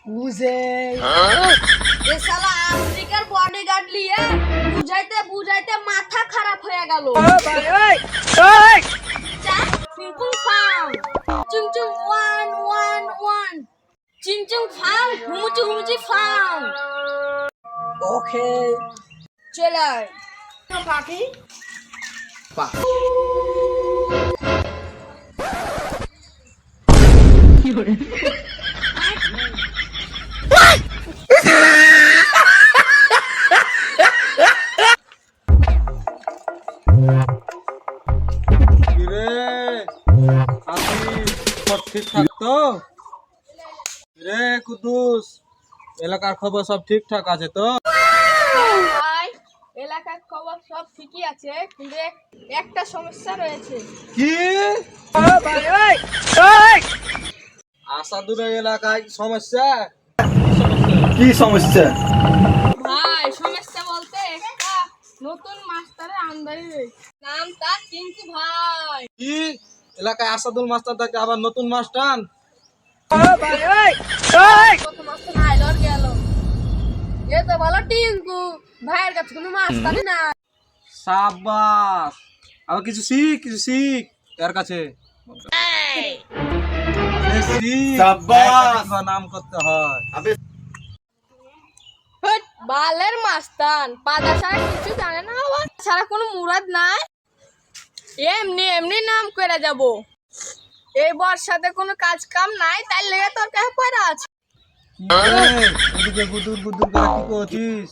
বুঝে এ শালা আফ্রিকার বডিগার্ড নিয়ে বুঝাইতে বুঝাইতে মাথা খারাপ হয়ে গেল। চিংচুং ফাং চিংচুং ওয়ান ওয়ান ওয়ান চিংচুং ফাং হুমুচি হুমুচি ফাং। ওকে চলে পাখি ঠিকঠাক তো রে কুদ্দুস, এলাকার খবর সব ঠিকঠাক আছে তো? ভাই এলাকার খবর সব ঠিকই আছে, কিন্তু একটা সমস্যা রয়েছে। কি আসাদুরের এলাকায় সমস্যা? কি সমস্যা? ভাই সমস্যা বলতে একটা নতুন মাস্টারের আমদানি হয়েছে, নাম তার টিঙ্কু ভাই। কি এলাকায় আসাদুল মাস্টার থাকে আবার নতুন মাস্টার? কত মাস্টার আইলো আর গেল, এ তো বলো টিঙ্কু ভাইয়ের কাছে কোনো মাস্টারই না। সাবাস, আবার কিছু শিখ এর কাছে। সাবাস, নাম করতে হয়। হট, বালের মাস্তান পাদা ছাড়া কিছু জানে না, আবার ছাড়া কোনো মুরাদ নাই, এমনি এমনি নাম করে যাব। এই বর্ষাতে কোনো কাজ কাম নাই, তাই লেগে তোর কাছে পড়া আছে। ওদিকে গুদুর গুদুর করে কি করছিস?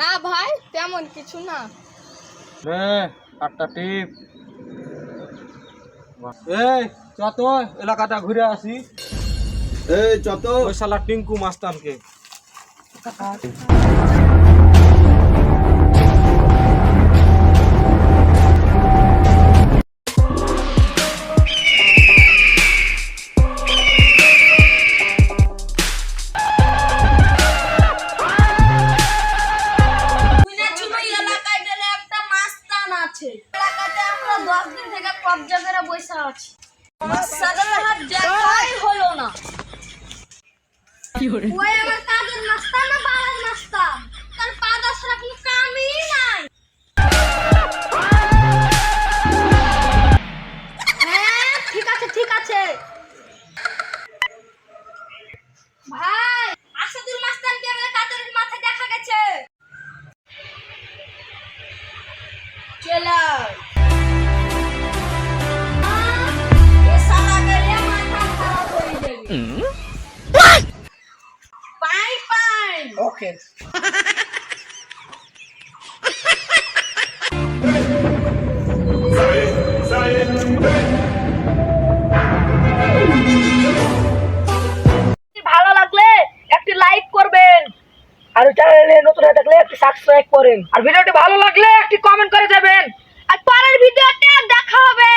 না ভাই তেমন কিছু না। রে কাটটা টিপ। এই চত এলাকাটা ঘুরে আসি। এই যত ওই শালা টিঙ্কু মাস্তানকে। এলাকায় গেলে একটা মাস্তান আছে, এলাকাতে আমরা 10 দিন থেকে কবজা করে বসে আছি, মাস্তানের হাত দেখাই হলো না। ওই আমার কাজের মাস্তান না বাবার মাস্তান, তার পাদা ছাড়া কোনো কামই নাই। হ্যাঁ ঠিক আছে ঠিক আছে ভাই, আসাদুল মাস্তানকে আমাদের কাজের মাথায় দেখা গেছে। চলো এ শালা গেলে মাথা খারাপ হয়ে যাবে। পাই পাই ওকে ভালো লাগলে একটি লাইক করবেন, আর চ্যানেলে নতুন হয়ে থাকলে একটি সাবস্ক্রাইব করেন, আর ভিডিওটি ভালো লাগলে একটি কমেন্ট করে যাবেন, আর পরের ভিডিওতে দেখা হবে।